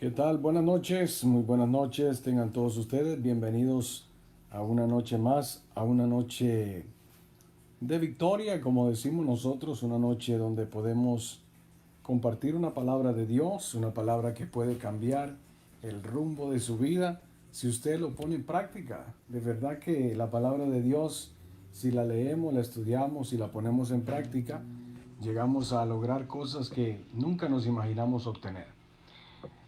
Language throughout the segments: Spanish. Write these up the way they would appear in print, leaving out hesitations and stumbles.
¿Qué tal? Buenas noches, muy buenas noches, tengan todos ustedes bienvenidos a una noche más, a una noche de victoria, como decimos nosotros, una noche donde podemos compartir una palabra de Dios, una palabra que puede cambiar el rumbo de su vida si usted lo pone en práctica. De verdad que la palabra de Dios, si la leemos, la estudiamos y la ponemos en práctica, llegamos a lograr cosas que nunca nos imaginamos obtener.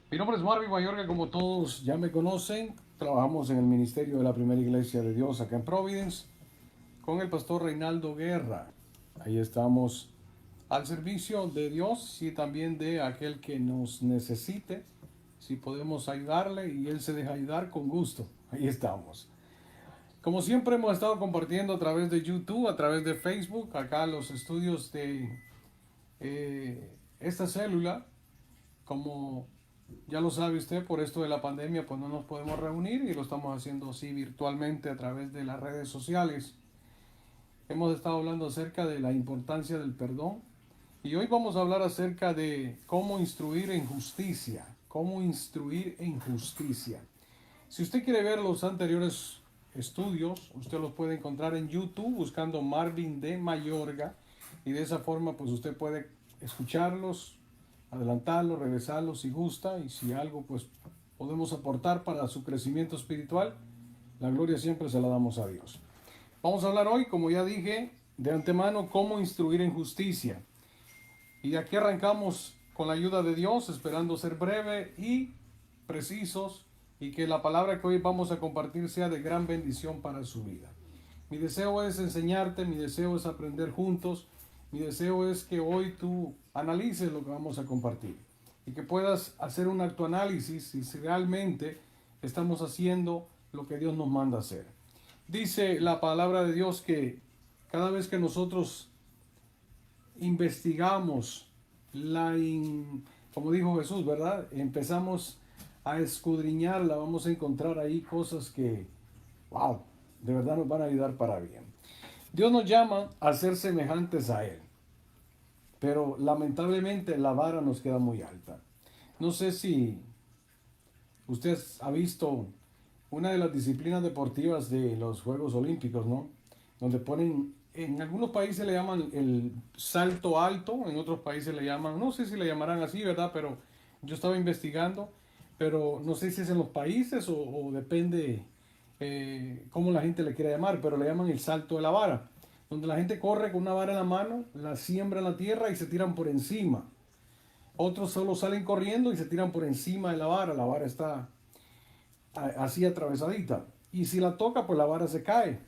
Mi nombre es Marvin Mayorga, como todos ya me conocen. Trabajamos en el ministerio de la Primera Iglesia de Dios acá en Providence con el pastor Reinaldo Guerra. Ahí estamos al servicio de Dios y también de aquel que nos necesite. Si podemos ayudarle y él se deja ayudar con gusto. Ahí estamos. Como siempre hemos estado compartiendo a través de YouTube, a través de Facebook, acá los estudios de esta célula. Como ya lo sabe usted, por esto de la pandemia, pues no nos podemos reunir y lo estamos haciendo así virtualmente a través de las redes sociales. Hemos estado hablando acerca de la importancia del perdón y hoy vamos a hablar acerca de cómo instruir en justicia. Cómo instruir en justicia. Si usted quiere ver los anteriores estudios, usted los puede encontrar en YouTube buscando Marvin de Mayorga y de esa forma pues usted puede escucharlos, adelantarlos, regresarlos si gusta y si algo pues podemos aportar para su crecimiento espiritual, la gloria siempre se la damos a Dios. Vamos a hablar hoy, como ya dije, de antemano, cómo instruir en justicia. Y de aquí arrancamos con la ayuda de Dios, esperando ser breve y precisos y que la palabra que hoy vamos a compartir sea de gran bendición para su vida. Mi deseo es enseñarte, mi deseo es aprender juntos, mi deseo es que hoy tú analices lo que vamos a compartir y que puedas hacer un autoanálisis si realmente estamos haciendo lo que Dios nos manda hacer. Dice la palabra de Dios que cada vez que nosotros investigamos como dijo Jesús, ¿verdad? Empezamos a escudriñarla, vamos a encontrar ahí cosas que, wow, de verdad nos van a ayudar para bien. Dios nos llama a ser semejantes a Él, pero lamentablemente la vara nos queda muy alta. No sé si usted ha visto una de las disciplinas deportivas de los Juegos Olímpicos, ¿no? Donde ponen, en algunos países le llaman el salto alto, en otros países le llaman, no sé si le llamarán así, ¿verdad? Pero yo estaba investigando, pero no sé si es en los países o depende cómo la gente le quiera llamar, pero le llaman el salto de la vara, donde la gente corre con una vara en la mano, la siembra en la tierra y se tiran por encima. Otros solo salen corriendo y se tiran por encima de la vara está así atravesadita. Y si la toca, pues la vara se cae.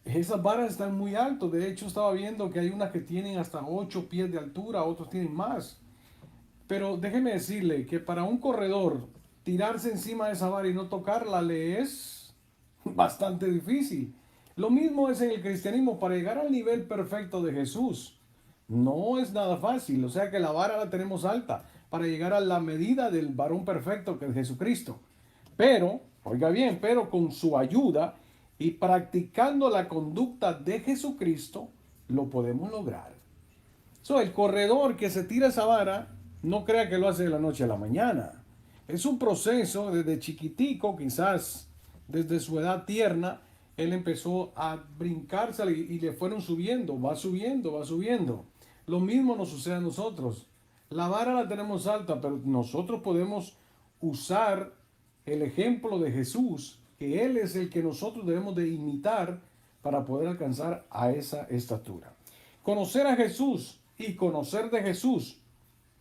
Esas varas están muy altas. De hecho, estaba viendo que hay unas que tienen hasta 8 pies de altura, otros tienen más. Pero déjeme decirle que para un corredor tirarse encima de esa vara y no tocarla le es bastante difícil. Lo mismo es en el cristianismo. Para llegar al nivel perfecto de Jesús no es nada fácil. O sea que la vara la tenemos alta para llegar a la medida del varón perfecto que es Jesucristo. Pero, oiga bien, pero con su ayuda y practicando la conducta de Jesucristo, lo podemos lograr. El corredor que se tira esa vara, no crea que lo hace de la noche a la mañana. Es un proceso desde chiquitico, quizás desde su edad tierna, él empezó a brincarse y le fueron subiendo, va subiendo, va subiendo. Lo mismo nos sucede a nosotros. La vara la tenemos alta, pero nosotros podemos usar el ejemplo de Jesús, que Él es el que nosotros debemos de imitar para poder alcanzar a esa estatura. Conocer a Jesús y conocer de Jesús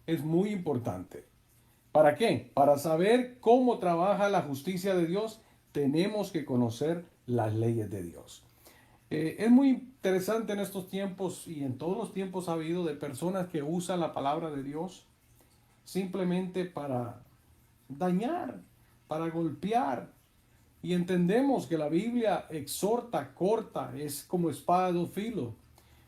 es muy importante. ¿Para qué? Para saber cómo trabaja la justicia de Dios, tenemos que conocer las leyes de Dios. Es muy interesante en estos tiempos y en todos los tiempos ha habido de personas que usan la palabra de Dios simplemente para dañar, para golpear. Y entendemos que la Biblia exhorta, corta, es como espada de dos filos.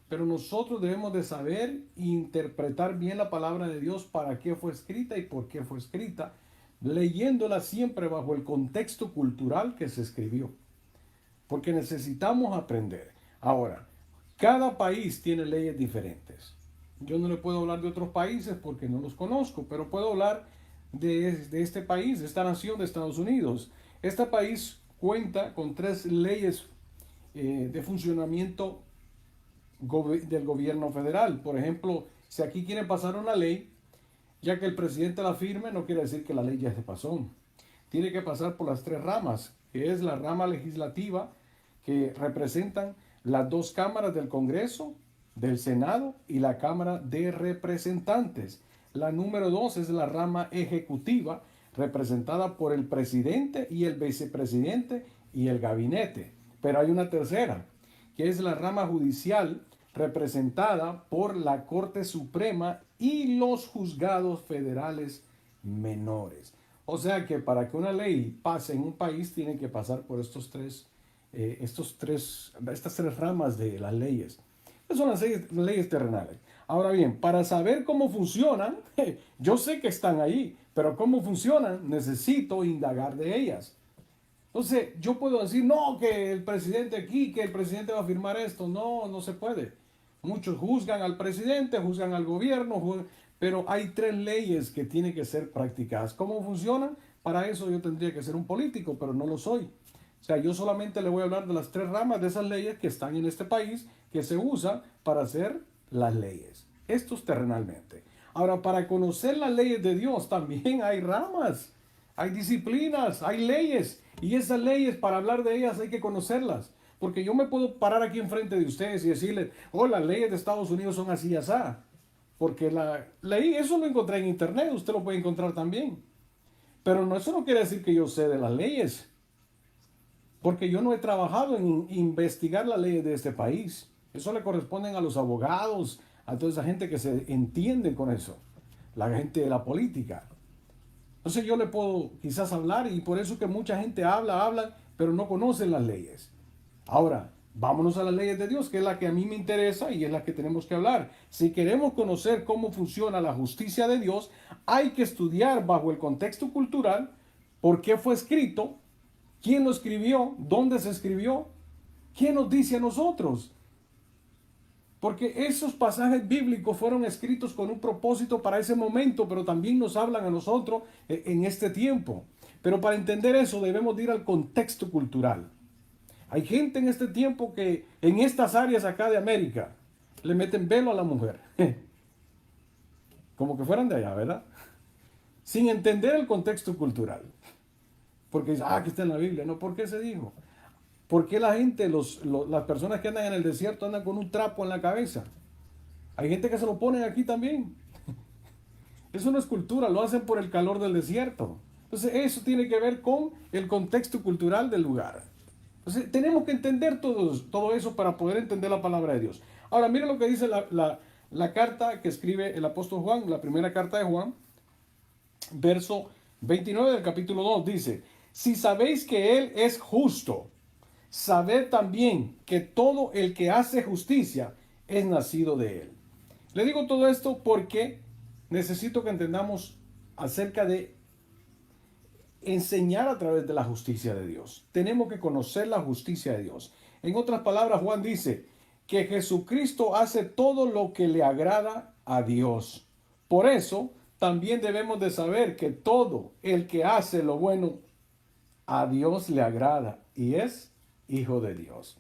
Pero nosotros debemos de saber e interpretar bien la palabra de Dios, para qué fue escrita y por qué fue escrita, leyéndola siempre bajo el contexto cultural que se escribió. Porque necesitamos aprender. Ahora, cada país tiene leyes diferentes. Yo no le puedo hablar de otros países porque no los conozco, pero puedo hablar de este país, de esta nación de Estados Unidos. Este país cuenta con 3 leyes de funcionamiento del gobierno federal. Por ejemplo, si aquí quieren pasar una ley, ya que el presidente la firme, no quiere decir que la ley ya se pasó. Tiene que pasar por las 3 ramas, que es la rama legislativa, que representan las 2 cámaras del Congreso, del Senado y la Cámara de Representantes. La número 2 es la rama ejecutiva, representada por el presidente y el vicepresidente y el gabinete. Pero hay una tercera, que es la rama judicial, representada por la Corte Suprema y los juzgados federales menores. O sea que para que una ley pase en un país tiene que pasar por estas 3 ramas de las leyes. Estas son las leyes terrenales. Ahora bien, para saber cómo funcionan, yo sé que están ahí, pero cómo funcionan necesito indagar de ellas. Entonces, yo puedo decir, no, que el presidente aquí, que el presidente va a firmar esto. No, no se puede. Muchos juzgan al presidente, juzgan al gobierno, pero hay 3 leyes que tienen que ser practicadas. ¿Cómo funcionan? Para eso yo tendría que ser un político, pero no lo soy. O sea, yo solamente le voy a hablar de las 3 ramas de esas leyes que están en este país, que se usan para hacer las leyes. Esto es terrenalmente. Ahora, para conocer las leyes de Dios también hay ramas, hay disciplinas, hay leyes. Y esas leyes, para hablar de ellas, hay que conocerlas. Porque yo me puedo parar aquí enfrente de ustedes y decirles, oh, las leyes de Estados Unidos son así y así. Porque la ley, eso lo encontré en internet, usted lo puede encontrar también. Pero no, eso no quiere decir que yo sé de las leyes. Porque yo no he trabajado en investigar las leyes de este país. Eso le corresponden a los abogados, a toda esa gente que se entiende con eso. La gente de la política. Entonces yo le puedo quizás hablar y por eso que mucha gente habla, pero no conocen las leyes. Ahora, vámonos a las leyes de Dios, que es la que a mí me interesa y es la que tenemos que hablar. Si queremos conocer cómo funciona la justicia de Dios, hay que estudiar bajo el contexto cultural, por qué fue escrito, quién lo escribió, dónde se escribió, quién nos dice a nosotros. Porque esos pasajes bíblicos fueron escritos con un propósito para ese momento, pero también nos hablan a nosotros en este tiempo. Pero para entender eso debemos ir al contexto cultural. Hay gente en este tiempo que en estas áreas acá de América le meten velo a la mujer. Como que fueran de allá, ¿verdad? Sin entender el contexto cultural. Porque dice, aquí está en la Biblia. No, ¿por qué se dijo? ¿Por qué la gente, las personas que andan en el desierto andan con un trapo en la cabeza? Hay gente que se lo pone aquí también. Eso no es cultura, lo hacen por el calor del desierto. Entonces eso tiene que ver con el contexto cultural del lugar. Entonces tenemos que entender todo eso para poder entender la palabra de Dios. Ahora mira lo que dice la carta que escribe el apóstol Juan, la primera carta de Juan, verso 29 del capítulo 2, dice, si sabéis que Él es justo, sabed también que todo el que hace justicia es nacido de Él. Le digo todo esto porque necesito que entendamos acerca de enseñar a través de la justicia de Dios. Tenemos que conocer la justicia de Dios. En otras palabras, Juan dice que Jesucristo hace todo lo que le agrada a Dios. Por eso, también debemos de saber que todo el que hace lo bueno a Dios le agrada y es hijo de Dios.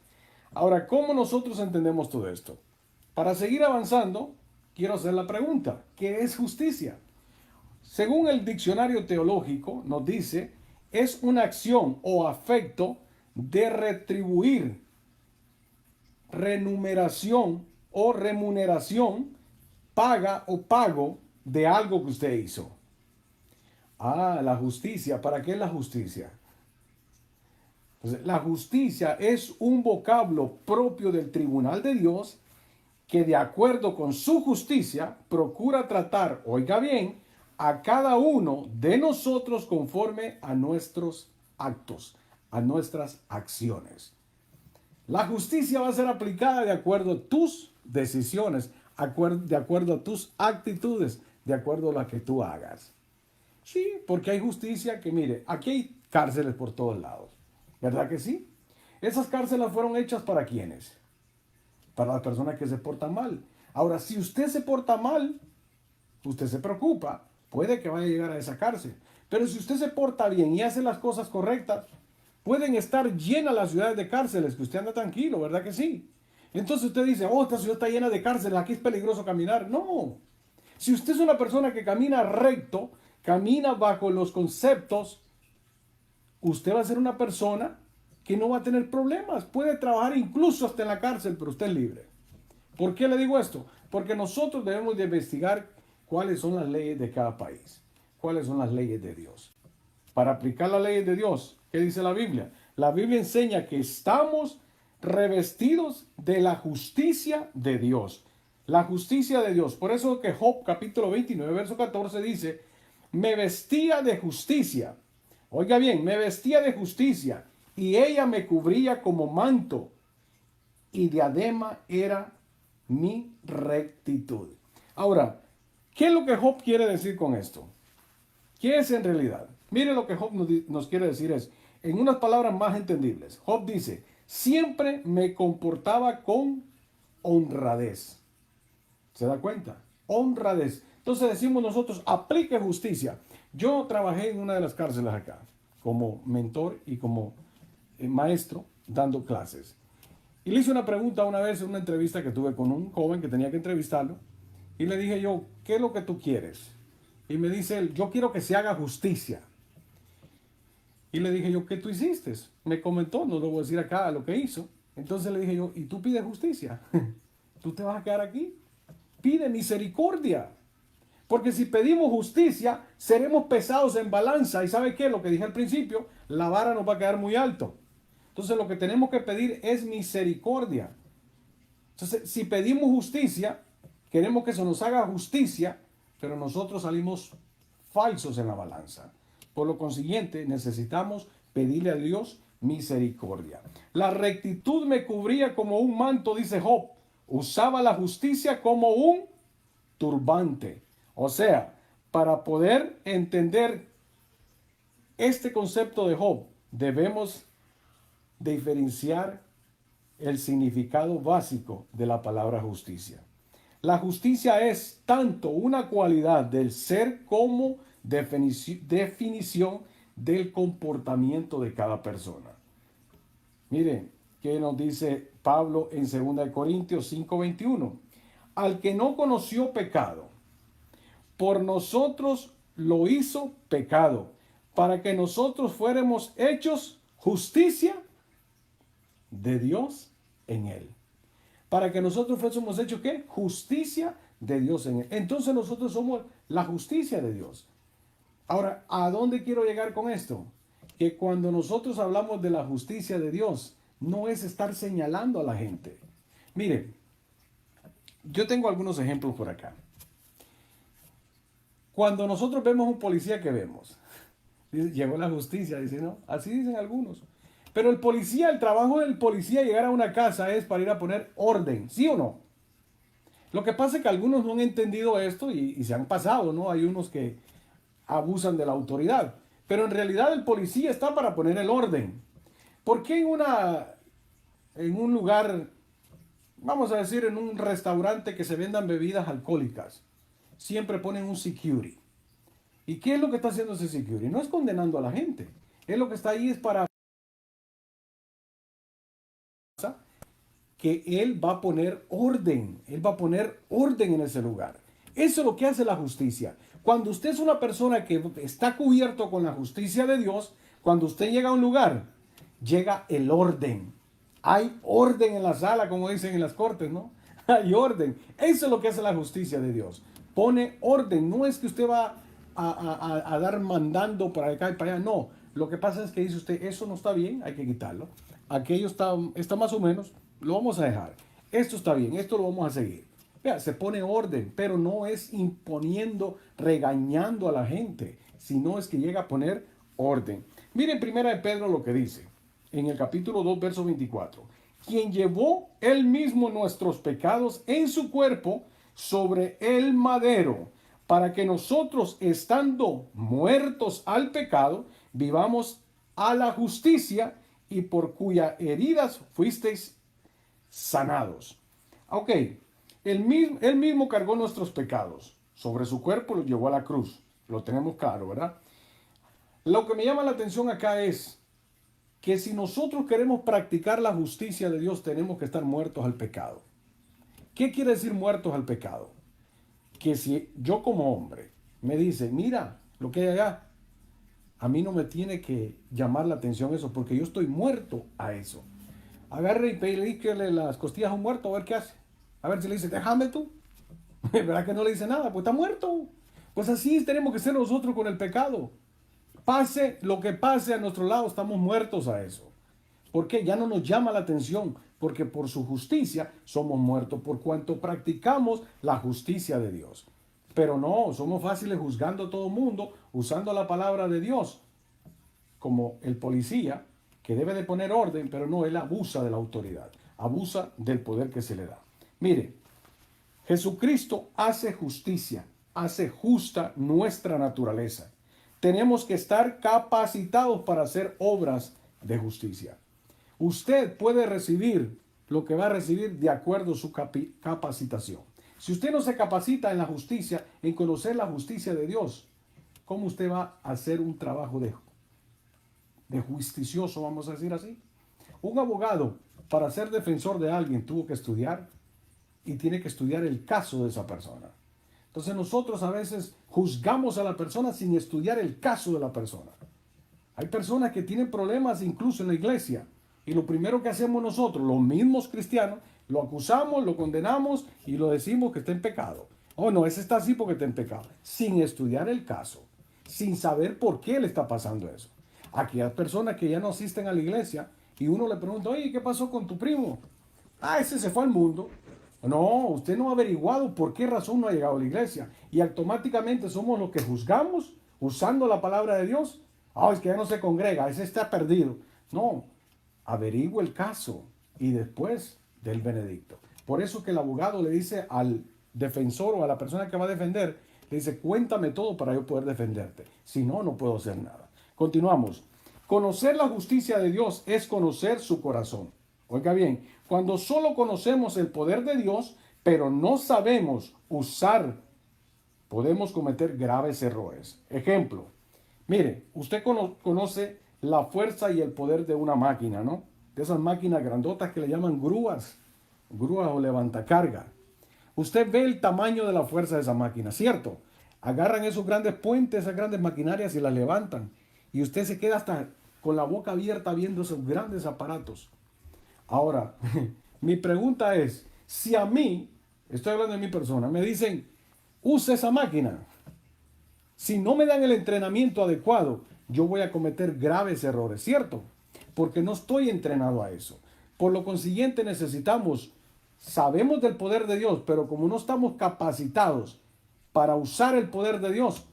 Ahora, ¿cómo nosotros entendemos todo esto? Para seguir avanzando, quiero hacer la pregunta, ¿qué es justicia? Según el diccionario teológico, nos dice, es una acción o afecto de retribuir, remuneración o remuneración, paga o pago de algo que usted hizo. Ah, la justicia. ¿Para qué es la justicia? Pues la justicia es un vocablo propio del tribunal de Dios que de acuerdo con su justicia procura tratar, oiga bien, a cada uno de nosotros conforme a nuestros actos, a nuestras acciones. La justicia va a ser aplicada de acuerdo a tus decisiones, de acuerdo a tus actitudes, de acuerdo a lo que tú hagas. Sí, porque hay justicia que, mire, aquí hay cárceles por todos lados. ¿Verdad que sí? Esas cárceles fueron hechas ¿para quiénes? Para las personas que se portan mal. Ahora, si usted se porta mal, usted se preocupa. puede que vaya a llegar a esa cárcel. Pero si usted se porta bien y hace las cosas correctas, pueden estar llenas las ciudades de cárceles, que usted anda tranquilo, ¿verdad que sí? Entonces usted dice, oh, esta ciudad está llena de cárceles, aquí es peligroso caminar. No. Si usted es una persona que camina recto, camina bajo los conceptos, usted va a ser una persona que no va a tener problemas. Puede trabajar incluso hasta en la cárcel, pero usted es libre. ¿Por qué le digo esto? Porque nosotros debemos de investigar cuáles son las leyes de cada país, cuáles son las leyes de Dios. Para aplicar las leyes de Dios, ¿qué dice la Biblia? La Biblia enseña que estamos revestidos de la justicia de Dios. La justicia de Dios. Por eso que Job capítulo 29, verso 14 dice, me vestía de justicia. Oiga bien, me vestía de justicia y ella me cubría como manto y diadema era mi rectitud. Ahora, ¿qué es lo que Job quiere decir con esto? ¿Qué es en realidad? Mire lo que Job nos quiere decir es, en unas palabras más entendibles. Job dice, siempre me comportaba con honradez. ¿Se da cuenta? Honradez. Entonces decimos nosotros, aplique justicia. Yo trabajé en una de las cárceles acá, como mentor y como maestro, dando clases. Y le hice una pregunta una vez en una entrevista que tuve con un joven que tenía que entrevistarlo. Y le dije yo, ¿qué es lo que tú quieres? Y me dice él, yo quiero que se haga justicia. Y le dije yo, ¿qué tú hiciste? Me comentó, no lo voy a decir acá lo que hizo. Entonces le dije yo, ¿y tú pides justicia? ¿Tú te vas a quedar aquí? Pide misericordia. Porque si pedimos justicia, seremos pesados en balanza. ¿Y sabe qué? Lo que dije al principio, la vara nos va a quedar muy alto. Entonces lo que tenemos que pedir es misericordia. Entonces, si pedimos justicia, queremos que se nos haga justicia, pero nosotros salimos falsos en la balanza. Por lo consiguiente, necesitamos pedirle a Dios misericordia. La rectitud me cubría como un manto, dice Job. Usaba la justicia como un turbante. O sea, para poder entender este concepto de Job, debemos diferenciar el significado básico de la palabra justicia. La justicia es tanto una cualidad del ser como definición del comportamiento de cada persona. Miren, ¿qué nos dice Pablo en 2 Corintios 5:21? Al que no conoció pecado, por nosotros lo hizo pecado, para que nosotros fuéramos hechos justicia de Dios en él. Para que nosotros fuésemos hechos, ¿qué? Justicia de Dios en él. Entonces nosotros somos la justicia de Dios. Ahora, ¿a dónde quiero llegar con esto? Que cuando nosotros hablamos de la justicia de Dios, no es estar señalando a la gente. Mire, yo tengo algunos ejemplos por acá. Cuando nosotros vemos un policía que vemos, dice, llegó la justicia, dice, no, así dicen algunos. Pero el policía, el trabajo del policía llegar a una casa es para ir a poner orden, ¿sí o no? Lo que pasa es que algunos no han entendido esto y se han pasado, ¿no? Hay unos que abusan de la autoridad. Pero en realidad el policía está para poner el orden. ¿Por qué en un lugar, vamos a decir, en un restaurante que se vendan bebidas alcohólicas, siempre ponen un security? ¿Y qué es lo que está haciendo ese security? No es condenando a la gente. Él lo que está ahí es para que él va a poner orden. Él va a poner orden en ese lugar. Eso es lo que hace la justicia. Cuando usted es una persona que está cubierto con la justicia de Dios, cuando usted llega a un lugar, llega el orden. Hay orden en la sala, como dicen en las cortes, ¿no? Hay orden. Eso es lo que hace la justicia de Dios. Pone orden. No es que usted va a dar mandando para acá y para allá. No. Lo que pasa es que dice usted, eso no está bien, hay que quitarlo. Aquello está más o menos, lo vamos a dejar. Esto está bien, esto lo vamos a seguir. Vea, se pone orden, pero no es imponiendo, regañando a la gente, sino es que llega a poner orden. Miren primera de Pedro lo que dice, en el capítulo 2, verso 24. Quien llevó él mismo nuestros pecados en su cuerpo sobre el madero, para que nosotros, estando muertos al pecado, vivamos a la justicia, y por cuyas heridas fuisteis sanados. Ok, él mismo cargó nuestros pecados. Sobre su cuerpo los llevó a la cruz. lo tenemos claro, ¿verdad? Lo que me llama la atención acá es que si nosotros queremos practicar la justicia de Dios, tenemos que estar muertos al pecado. ¿Qué quiere decir muertos al pecado? Que si yo como hombre me dice, mira lo que hay allá, a mí no me tiene que llamar la atención eso, porque yo estoy muerto a eso. Agarre y pedíquele las costillas a un muerto, a ver qué hace. A ver si le dice, déjame tú. ¿Verdad que no le dice nada? Pues está muerto. Pues así tenemos que ser nosotros con el pecado. Pase lo que pase a nuestro lado, estamos muertos a eso. ¿Por qué? Ya no nos llama la atención, porque por su justicia somos muertos, por cuanto practicamos la justicia de Dios. Pero no, somos fáciles juzgando a todo el mundo, usando la palabra de Dios, como el policía, que debe de poner orden, pero no, él abusa de la autoridad, abusa del poder que se le da. Mire, Jesucristo hace justicia, hace justa nuestra naturaleza. Tenemos que estar capacitados para hacer obras de justicia. Usted puede recibir lo que va a recibir de acuerdo a su capacitación. Si usted no se capacita en la justicia, en conocer la justicia de Dios, ¿cómo usted va a hacer un trabajo de justicioso, vamos a decir así? Un abogado, para ser defensor de alguien, tuvo que estudiar y tiene que estudiar el caso de esa persona. Entonces nosotros a veces juzgamos a la persona sin estudiar el caso de la persona. Hay personas que tienen problemas incluso en la iglesia. Y lo primero que hacemos nosotros, los mismos cristianos, lo acusamos, lo condenamos y lo decimos que está en pecado. Oh, no, ese está así porque está en pecado. Sin estudiar el caso, sin saber por qué le está pasando eso. Aquí hay personas que ya no asisten a la iglesia y uno le pregunta, oye, ¿qué pasó con tu primo? Ah, ese se fue al mundo. No, usted no ha averiguado por qué razón no ha llegado a la iglesia. Y automáticamente somos los que juzgamos usando la palabra de Dios. Ah, es que ya no se congrega, ese está perdido. No, averigüe el caso y después del veredicto. Por eso que el abogado le dice al defensor o a la persona que va a defender, le dice, cuéntame todo para yo poder defenderte. Si no, no puedo hacer nada. Continuamos. Conocer la justicia de Dios es conocer su corazón. Oiga bien, cuando solo conocemos el poder de Dios, pero no sabemos usar, podemos cometer graves errores. Ejemplo, mire, usted conoce la fuerza y el poder de una máquina, ¿no? De esas máquinas grandotas que le llaman grúas o levantacarga. Usted ve el tamaño de la fuerza de esa máquina, ¿cierto? Agarran esos grandes puentes, esas grandes maquinarias y las levantan. Y usted se queda hasta con la boca abierta viendo esos grandes aparatos. Ahora, mi pregunta es, si a mí, estoy hablando de mi persona, me dicen, use esa máquina. Si no me dan el entrenamiento adecuado, yo voy a cometer graves errores, ¿cierto? Porque no estoy entrenado a eso. Por lo consiguiente sabemos del poder de Dios, pero como no estamos capacitados para usar el poder de Dios,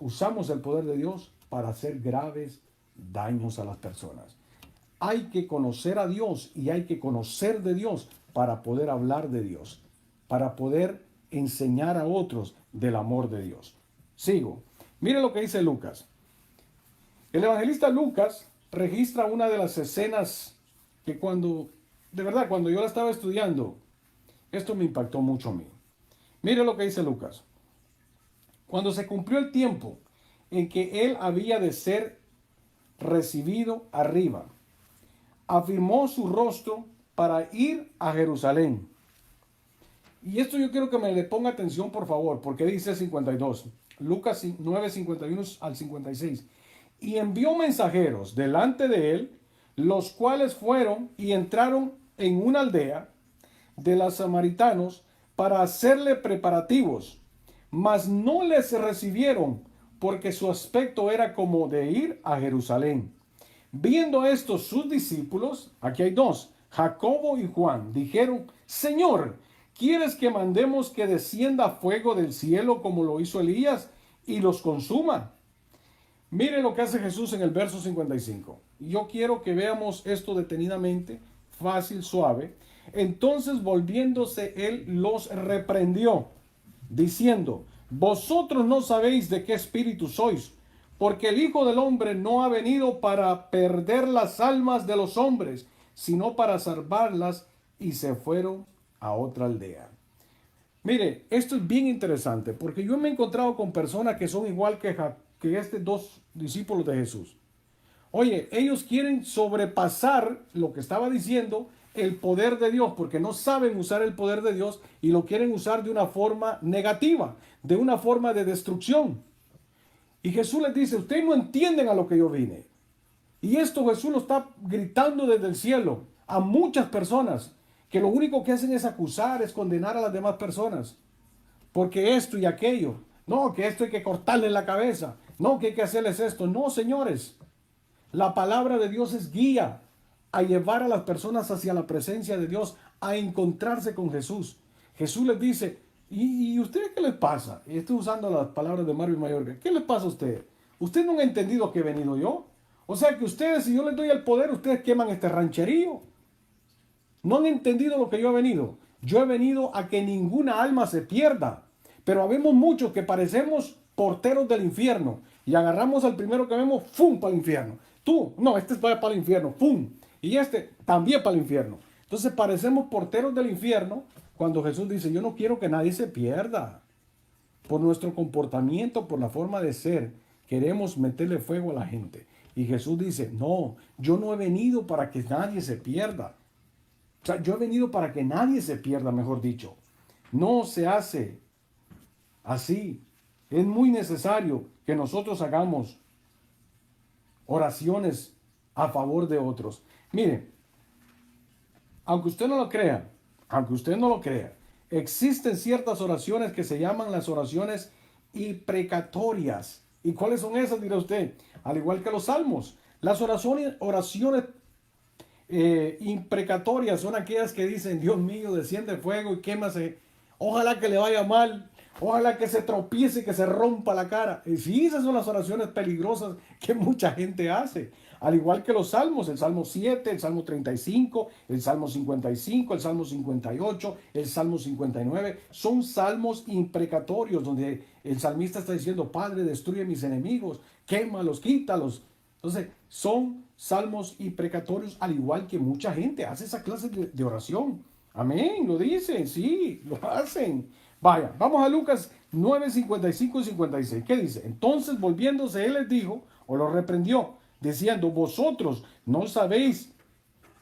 usamos el poder de Dios para hacer graves daños a las personas. Hay que conocer a Dios y hay que conocer de Dios para poder hablar de Dios, para poder enseñar a otros del amor de Dios. Sigo. Mire lo que dice Lucas. El evangelista Lucas registra una de las escenas que de verdad, cuando yo la estaba estudiando, esto me impactó mucho a mí. Mire lo que dice Lucas. Cuando se cumplió el tiempo en que él había de ser recibido arriba, afirmó su rostro para ir a Jerusalén. Y esto yo quiero que me le ponga atención, por favor, porque dice 52, Lucas 9, 51 al 56. Y envió mensajeros delante de él, los cuales fueron y entraron en una aldea de los samaritanos para hacerle preparativos, mas no les recibieron, porque su aspecto era como de ir a Jerusalén. Viendo esto sus discípulos, aquí hay dos, Jacobo y Juan, dijeron, Señor, ¿quieres que mandemos que descienda fuego del cielo como lo hizo Elías y los consuma? Mire lo que hace Jesús en el verso 55. Yo quiero que veamos esto detenidamente, fácil, suave. Entonces volviéndose él los reprendió, diciendo, vosotros no sabéis de qué espíritu sois, porque el Hijo del Hombre no ha venido para perder las almas de los hombres, sino para salvarlas. Y se fueron a otra aldea. Mire, esto es bien interesante porque yo me he encontrado con personas que son igual que estos dos discípulos de Jesús. Oye, ellos quieren sobrepasar lo que estaba diciendo, el poder de Dios, porque no saben usar el poder de Dios y lo quieren usar de una forma negativa, de una forma de destrucción. Y Jesús les dice, ustedes no entienden a lo que yo vine. Y esto Jesús lo está gritando desde el cielo a muchas personas que lo único que hacen es acusar, es condenar a las demás personas. Porque esto y aquello. No, que esto hay que cortarle la cabeza. No, que hay que hacerles esto. No, señores. La palabra de Dios es guía a llevar a las personas hacia la presencia de Dios, a encontrarse con Jesús. Jesús les dice, ¿y ustedes qué les pasa? Y estoy usando las palabras de Marvin Mayorga. ¿Qué les pasa a ustedes? ¿Ustedes no han entendido que he venido yo? O sea que ustedes, si yo les doy el poder, ustedes queman este rancherío. No han entendido lo que yo he venido. Yo he venido a que ninguna alma se pierda. Pero habemos muchos que parecemos porteros del infierno y agarramos al primero que vemos, ¡fum!, para el infierno. Tú, no, este va para el infierno, ¡fum! Y este también para el infierno. Entonces parecemos porteros del infierno cuando Jesús dice, yo no quiero que nadie se pierda. Por nuestro comportamiento, por la forma de ser, queremos meterle fuego a la gente. Y Jesús dice, no, yo no he venido para que nadie se pierda. O sea, yo he venido para que nadie se pierda, mejor dicho. No se hace así. Es muy necesario que nosotros hagamos oraciones a favor de otros. Mire, aunque usted no lo crea, existen ciertas oraciones que se llaman las oraciones imprecatorias. ¿Y cuáles son esas, dirá usted? Al igual que los salmos. Las oraciones imprecatorias son aquellas que dicen, Dios mío, desciende fuego y quémase. Ojalá que le vaya mal. Ojalá que se tropiece y que se rompa la cara. Y sí, esas son las oraciones peligrosas que mucha gente hace. Al igual que los salmos, el Salmo 7, el Salmo 35, el Salmo 55, el Salmo 58, el Salmo 59. Son salmos imprecatorios donde el salmista está diciendo, Padre, destruye mis enemigos, quémalos, quítalos. Entonces, son salmos imprecatorios, al igual que mucha gente hace esa clase de oración. Amén, lo dicen, sí, lo hacen. Vaya, vamos a Lucas 9, 55 y 56. ¿Qué dice? Entonces, volviéndose, él les dijo, o lo reprendió, diciendo, vosotros no sabéis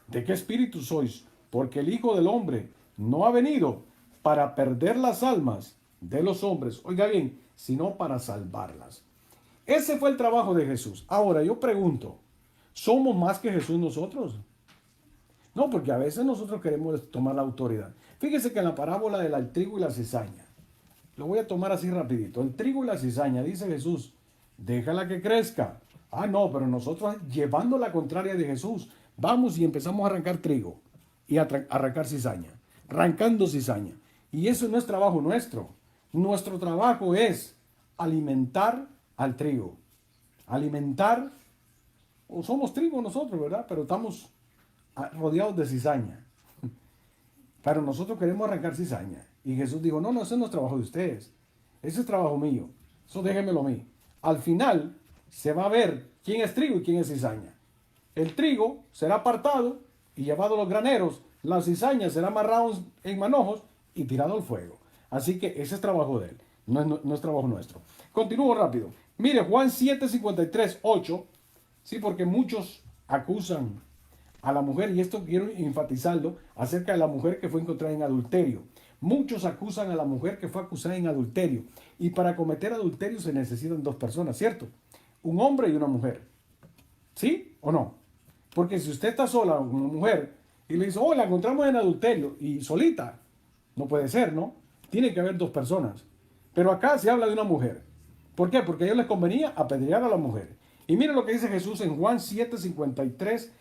de qué espíritu sois, porque el Hijo del Hombre no ha venido para perder las almas de los hombres, oiga bien, sino para salvarlas. Ese fue el trabajo de Jesús. Ahora, yo pregunto, ¿somos más que Jesús nosotros? No, porque a veces nosotros queremos tomar la autoridad. Fíjese que en la parábola del trigo y la cizaña, lo voy a tomar así rapidito. El trigo y la cizaña, dice Jesús, déjala que crezca. Ah, no, pero nosotros llevando la contraria de Jesús, vamos y empezamos a arrancar trigo y a arrancar cizaña, arrancando cizaña. Y eso no es trabajo nuestro. Nuestro trabajo es alimentar al trigo. Alimentar, o somos trigo nosotros, ¿verdad? Pero estamos rodeados de cizaña. Pero nosotros queremos arrancar cizaña. Y Jesús dijo, no, ese no es trabajo de ustedes. Ese es trabajo mío. Eso déjenmelo a mí. Al final se va a ver quién es trigo y quién es cizaña. El trigo será apartado y llevado a los graneros. La cizaña será amarrado en manojos y tirado al fuego. Así que ese es trabajo de él. No es trabajo nuestro. Continúo rápido. Mire, Juan 7, 53, 8. Sí, porque muchos acusan a la mujer, y esto quiero enfatizarlo, acerca de la mujer que fue encontrada en adulterio. Muchos acusan a la mujer que fue acusada en adulterio. Y para cometer adulterio se necesitan dos personas, ¿cierto? Un hombre y una mujer. ¿Sí o no? Porque si usted está sola con una mujer y le dice, oh, la encontramos en adulterio y solita, no puede ser, ¿no? Tiene que haber dos personas. Pero acá se habla de una mujer. ¿Por qué? Porque a ellos les convenía apedrear a la mujer. Y mire lo que dice Jesús en Juan 7, 53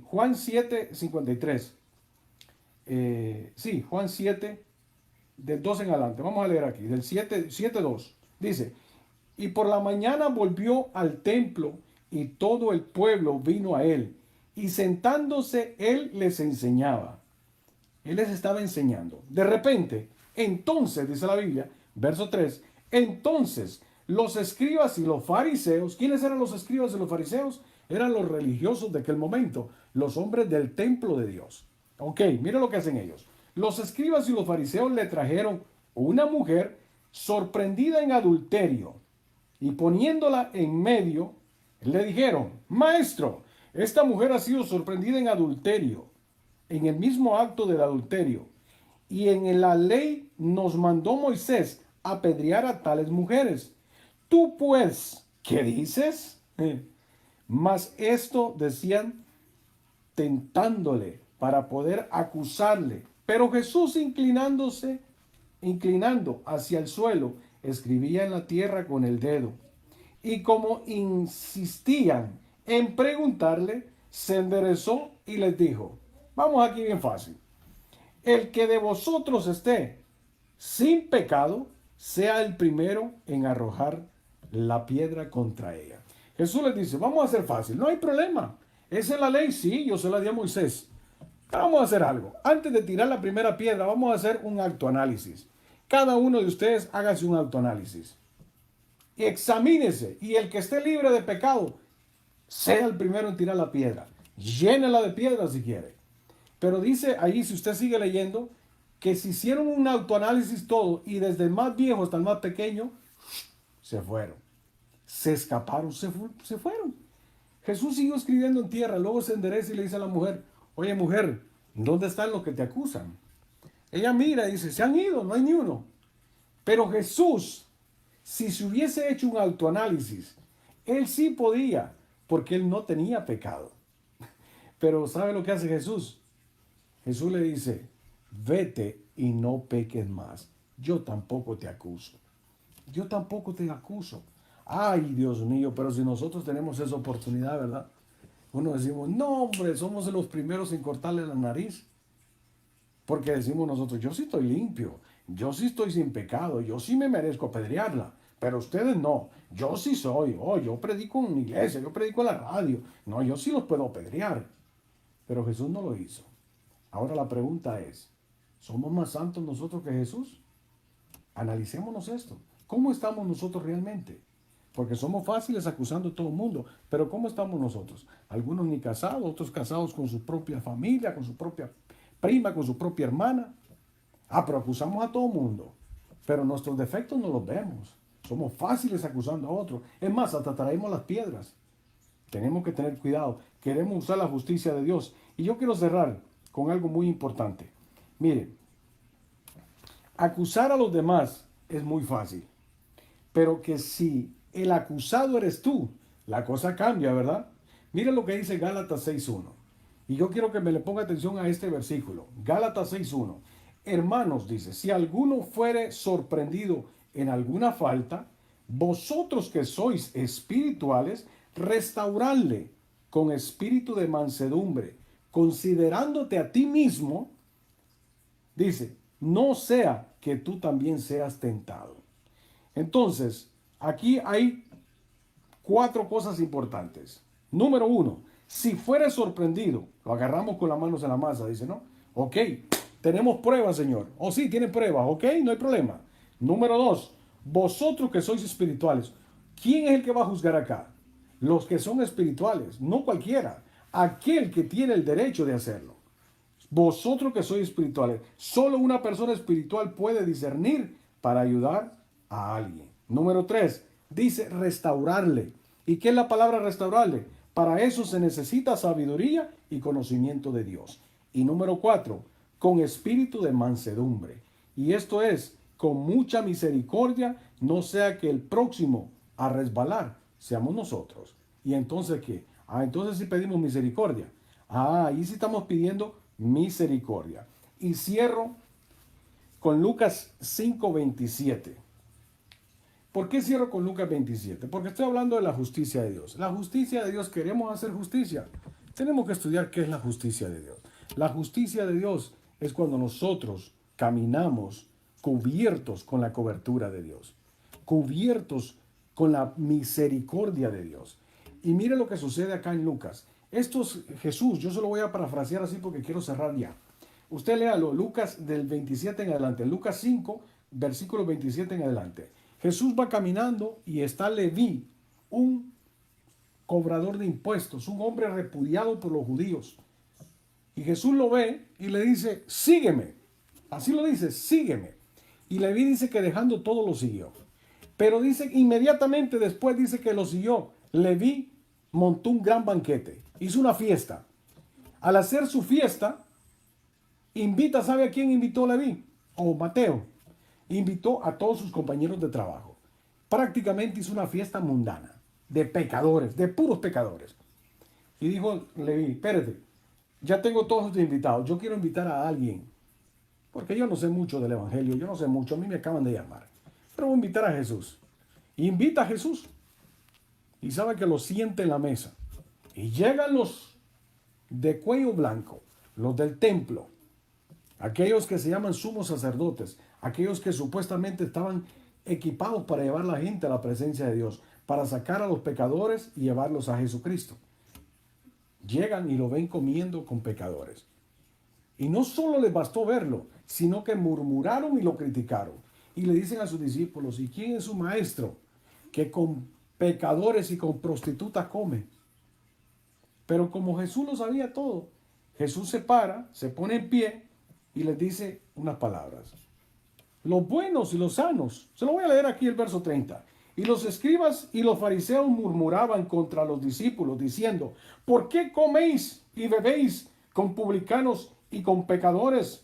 Juan 7, 53. Juan 7, del 2 en adelante. Vamos a leer aquí, del 7, 2. Dice, y por la mañana volvió al templo y todo el pueblo vino a él. Y sentándose él les enseñaba. Él les estaba enseñando. De repente, entonces, dice la Biblia, verso 3, entonces los escribas y los fariseos, ¿quiénes eran los escribas y los fariseos? Eran los religiosos de aquel momento, los hombres del templo de Dios. Ok, mire lo que hacen ellos. los escribas y los fariseos le trajeron una mujer sorprendida en adulterio y poniéndola en medio, le dijeron: Maestro, esta mujer ha sido sorprendida en adulterio, en el mismo acto del adulterio, y en la ley nos mandó Moisés apedrear a tales mujeres. Tú pues, ¿qué dices? Mas esto decían tentándole para poder acusarle. Pero Jesús, inclinando hacia el suelo, escribía en la tierra con el dedo. Y como insistían en preguntarle, se enderezó y les dijo: vamos aquí bien fácil. El que de vosotros esté sin pecado, sea el primero en arrojar la piedra contra ella. Jesús les dice: vamos a hacer fácil, no hay problema. ¿Esa es la ley? Sí, yo se la di a Moisés. Pero vamos a hacer algo. Antes de tirar la primera piedra, vamos a hacer un autoanálisis. Cada uno de ustedes hágase un autoanálisis. Y examínese. Y el que esté libre de pecado, sea el primero en tirar la piedra. Llénela de piedras si quiere. Pero dice ahí, si usted sigue leyendo, que se hicieron un autoanálisis todo y desde el más viejo hasta el más pequeño, se fueron. Se escaparon, se fueron. Jesús siguió escribiendo en tierra, luego se endereza y le dice a la mujer: oye mujer, ¿dónde están los que te acusan? Ella mira y dice: se han ido, no hay ni uno. Pero Jesús, si se hubiese hecho un autoanálisis, él sí podía, porque él no tenía pecado. Pero ¿sabe lo que hace Jesús? Jesús le dice: vete y no peques más. Yo tampoco te acuso. Yo tampoco te acuso. Ay, Dios mío, pero si nosotros tenemos esa oportunidad, ¿verdad? Uno decimos: no, hombre, somos los primeros en cortarle la nariz. Porque decimos nosotros: yo sí estoy limpio, yo sí estoy sin pecado, yo sí me merezco apedrearla. Pero ustedes no, yo sí soy. Oh, yo predico en una iglesia, yo predico en la radio. No, yo sí los puedo apedrear. Pero Jesús no lo hizo. Ahora la pregunta es: ¿somos más santos nosotros que Jesús? Analicémonos esto. ¿Cómo estamos nosotros realmente? Porque somos fáciles acusando a todo el mundo, pero ¿cómo estamos nosotros? Algunos ni casados, otros casados con su propia familia, con su propia prima, con su propia hermana. Pero acusamos a todo el mundo. Pero nuestros defectos no los vemos. Somos fáciles acusando a otros. Es más, hasta traemos las piedras. Tenemos que tener cuidado. Queremos usar la justicia de Dios. Y yo quiero cerrar con algo muy importante. Miren, acusar a los demás es muy fácil. Pero que si el acusado eres tú, la cosa cambia, ¿verdad? Miren lo que dice Gálatas 6.1. Y yo quiero que me le ponga atención a este versículo. Gálatas 6.1. Hermanos, dice: si alguno fuere sorprendido en alguna falta, vosotros que sois espirituales, restauradle con espíritu de mansedumbre, considerándote a ti mismo, dice, no sea que tú también seas tentado. Entonces, aquí hay 4 cosas importantes. Número 1, si fuere sorprendido, lo agarramos con las manos en la masa, dice, ¿no? Ok, tenemos pruebas, Señor. Oh, sí, tiene pruebas, ok, no hay problema. Número 2, vosotros que sois espirituales, ¿quién es el que va a juzgar acá? Los que son espirituales, no cualquiera. Aquel que tiene el derecho de hacerlo. Vosotros que sois espirituales, solo una persona espiritual puede discernir para ayudar a alguien. Número 3, dice restaurarle. ¿Y qué es la palabra restaurarle? Para eso se necesita sabiduría y conocimiento de Dios. Y número 4, con espíritu de mansedumbre. Y esto es, con mucha misericordia, no sea que el próximo a resbalar seamos nosotros. ¿Y entonces qué? Entonces sí pedimos misericordia. Ahí sí estamos pidiendo misericordia. Y cierro con Lucas 5:27. ¿Por qué cierro con Lucas 27? Porque estoy hablando de la justicia de Dios. La justicia de Dios, queremos hacer justicia. Tenemos que estudiar qué es la justicia de Dios. La justicia de Dios es cuando nosotros caminamos cubiertos con la cobertura de Dios, cubiertos con la misericordia de Dios. Y mire lo que sucede acá en Lucas. Esto es Jesús, yo se lo voy a parafrasear así porque quiero cerrar ya. Usted léalo, Lucas del 27 en adelante, Lucas 5, versículo 27 en adelante. Jesús va caminando y está Leví, un cobrador de impuestos, un hombre repudiado por los judíos. Y Jesús lo ve y le dice, sígueme. Así lo dice, sígueme. Y Leví dice que dejando todo lo siguió. Pero dice, inmediatamente después dice que lo siguió. Leví montó un gran banquete, hizo una fiesta. Al hacer su fiesta, invita, ¿sabe a quién invitó Leví? O Mateo. Invitó a todos sus compañeros de trabajo. Prácticamente hizo una fiesta mundana, de pecadores, de puros pecadores. Y dijo Leví, espérate, ya tengo todos estos invitados, yo quiero invitar a alguien, porque yo no sé mucho del Evangelio, yo no sé mucho, a mí me acaban de llamar, pero voy a invitar a Jesús. Invita a Jesús y sabe que lo siente en la mesa. Y llegan los de cuello blanco, los del templo, aquellos que se llaman sumos sacerdotes, aquellos que supuestamente estaban equipados para llevar a la gente a la presencia de Dios, para sacar a los pecadores y llevarlos a Jesucristo. Llegan y lo ven comiendo con pecadores. Y no solo les bastó verlo, sino que murmuraron y lo criticaron. Y le dicen a sus discípulos, ¿y quién es su maestro que con pecadores y con prostitutas come? Pero como Jesús lo sabía todo, Jesús se para, se pone en pie y les dice unas palabras. Los buenos y los sanos. Se lo voy a leer aquí el verso 30. Y los escribas y los fariseos murmuraban contra los discípulos, diciendo, ¿por qué coméis y bebéis con publicanos y con pecadores?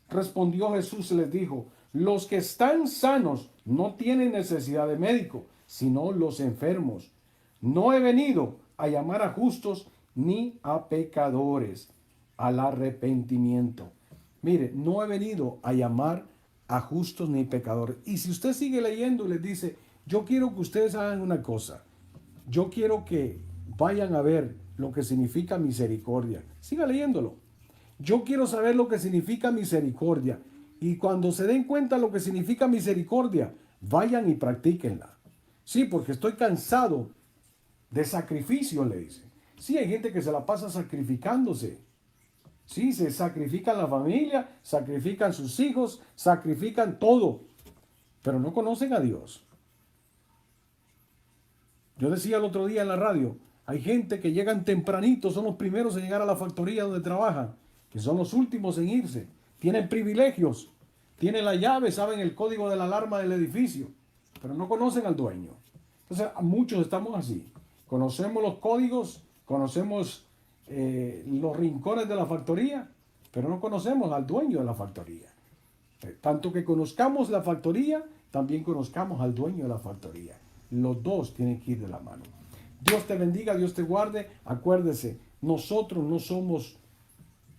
Respondió Jesús y les dijo, los que están sanos no tienen necesidad de médico, sino los enfermos. No he venido a llamar a justos ni a pecadores al arrepentimiento. Mire, no he venido a llamar a justos ni pecadores. Y si usted sigue leyendo y les dice, yo quiero que ustedes hagan una cosa, yo quiero que vayan a ver lo que significa misericordia. Siga leyéndolo. Yo quiero saber lo que significa misericordia. Y cuando se den cuenta lo que significa misericordia, vayan y practíquenla. Sí, porque estoy cansado de sacrificio, le dice. Sí, hay gente que se la pasa sacrificándose. Sí, se sacrifican la familia, sacrifican sus hijos, sacrifican todo, pero no conocen a Dios. Yo decía el otro día en la radio, hay gente que llegan tempranito, son los primeros en llegar a la factoría donde trabajan, que son los últimos en irse. Tienen privilegios, tienen la llave, saben el código de la alarma del edificio, pero no conocen al dueño. Entonces, muchos estamos así. Conocemos los códigos, conocemos los rincones de la factoría, pero no conocemos al dueño de la factoría. Tanto que conozcamos la factoría, también conozcamos al dueño de la factoría. Los dos tienen que ir de la mano. Dios te bendiga, Dios te guarde. Acuérdese, nosotros no somos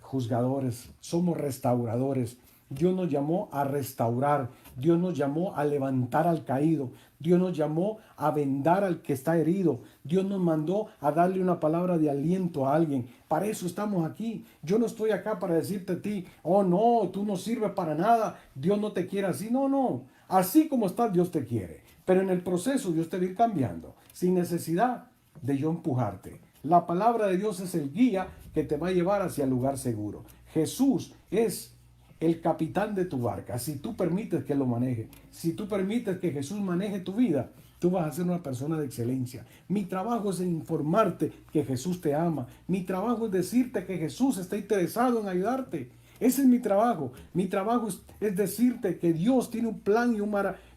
juzgadores, somos restauradores. Dios nos llamó a restaurar, Dios nos llamó a levantar al caído, Dios nos llamó a vendar al que está herido, Dios nos mandó a darle una palabra de aliento a alguien. Para eso estamos aquí. Yo no estoy acá para decirte a ti, oh no, tú no sirves para nada, Dios no te quiere así. No, no, así como estás Dios te quiere, pero en el proceso Dios te va a ir cambiando, sin necesidad de yo empujarte. La palabra de Dios es el guía que te va a llevar hacia el lugar seguro. Jesús es el capitán de tu barca. Si tú permites que lo maneje, si tú permites que Jesús maneje tu vida, tú vas a ser una persona de excelencia. Mi trabajo es informarte que Jesús te ama. Mi trabajo es decirte que Jesús está interesado en ayudarte. Ese es mi trabajo. Mi trabajo es decirte que Dios tiene un plan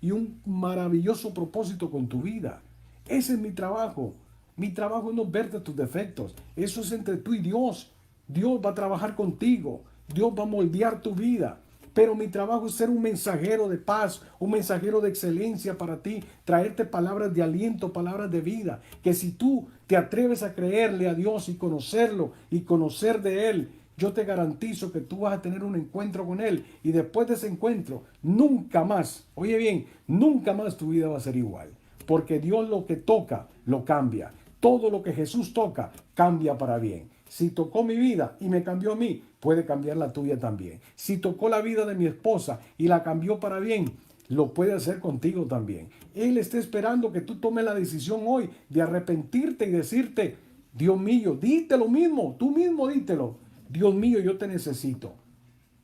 y un maravilloso propósito con tu vida. Ese es mi trabajo. Mi trabajo es no verte tus defectos. Eso es entre tú y Dios. Dios va a trabajar contigo. Dios va a moldear tu vida. Pero mi trabajo es ser un mensajero de paz, un mensajero de excelencia para ti, traerte palabras de aliento, palabras de vida, que si tú te atreves a creerle a Dios y conocerlo y conocer de Él, yo te garantizo que tú vas a tener un encuentro con Él y después de ese encuentro, nunca más, oye bien, nunca más tu vida va a ser igual, porque Dios lo que toca, lo cambia. Todo lo que Jesús toca, cambia para bien. Si tocó mi vida y me cambió a mí, puede cambiar la tuya también. Si tocó la vida de mi esposa y la cambió para bien, lo puede hacer contigo también. Él está esperando que tú tomes la decisión hoy de arrepentirte y decirte, Dios mío, dite lo mismo, tú mismo dítelo. Dios mío, yo te necesito.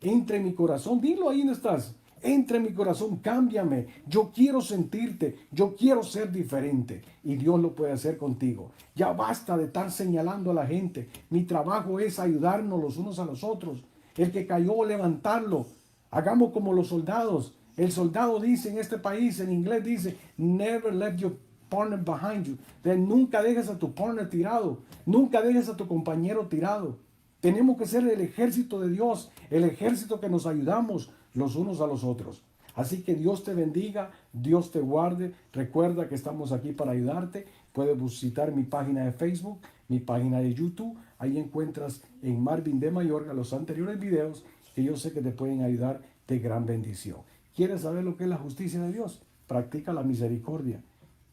Entra en mi corazón, dilo ahí donde estás. Entra en mi corazón, cámbiame. Yo quiero sentirte, yo quiero ser diferente. Y Dios lo puede hacer contigo. Ya basta de estar señalando a la gente. Mi trabajo es ayudarnos los unos a los otros. El que cayó, levantarlo. Hagamos como los soldados. El soldado dice en este país, en inglés dice, never let your partner behind you. Nunca dejes a tu partner tirado. Nunca dejes a tu compañero tirado. Tenemos que ser el ejército de Dios, el ejército que nos ayudamos los unos a los otros. Así que Dios te bendiga, Dios te guarde. Recuerda que estamos aquí para ayudarte. Puedes visitar mi página de Facebook, mi página de YouTube. Ahí encuentras en Marvin de Mayorga los anteriores videos que yo sé que te pueden ayudar de gran bendición. ¿Quieres saber lo que es la justicia de Dios? Practica la misericordia.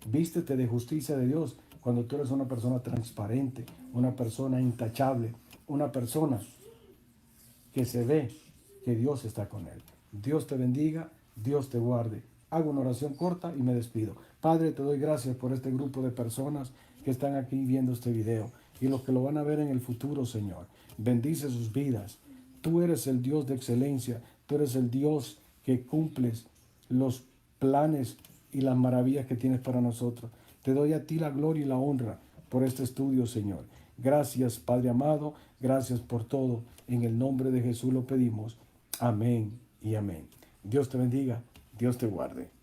Vístete de justicia de Dios cuando tú eres una persona transparente, una persona intachable, una persona que se ve que Dios está con él. Dios te bendiga, Dios te guarde. Hago una oración corta y me despido. Padre, te doy gracias por este grupo de personas que están aquí viendo este video y los que lo van a ver en el futuro, Señor. Bendice sus vidas. Tú eres el Dios de excelencia. Tú eres el Dios que cumples los planes y las maravillas que tienes para nosotros. Te doy a ti la gloria y la honra por este estudio, Señor. Gracias, Padre amado. Gracias por todo. En el nombre de Jesús lo pedimos. Amén y amén. Dios te bendiga. Dios te guarde.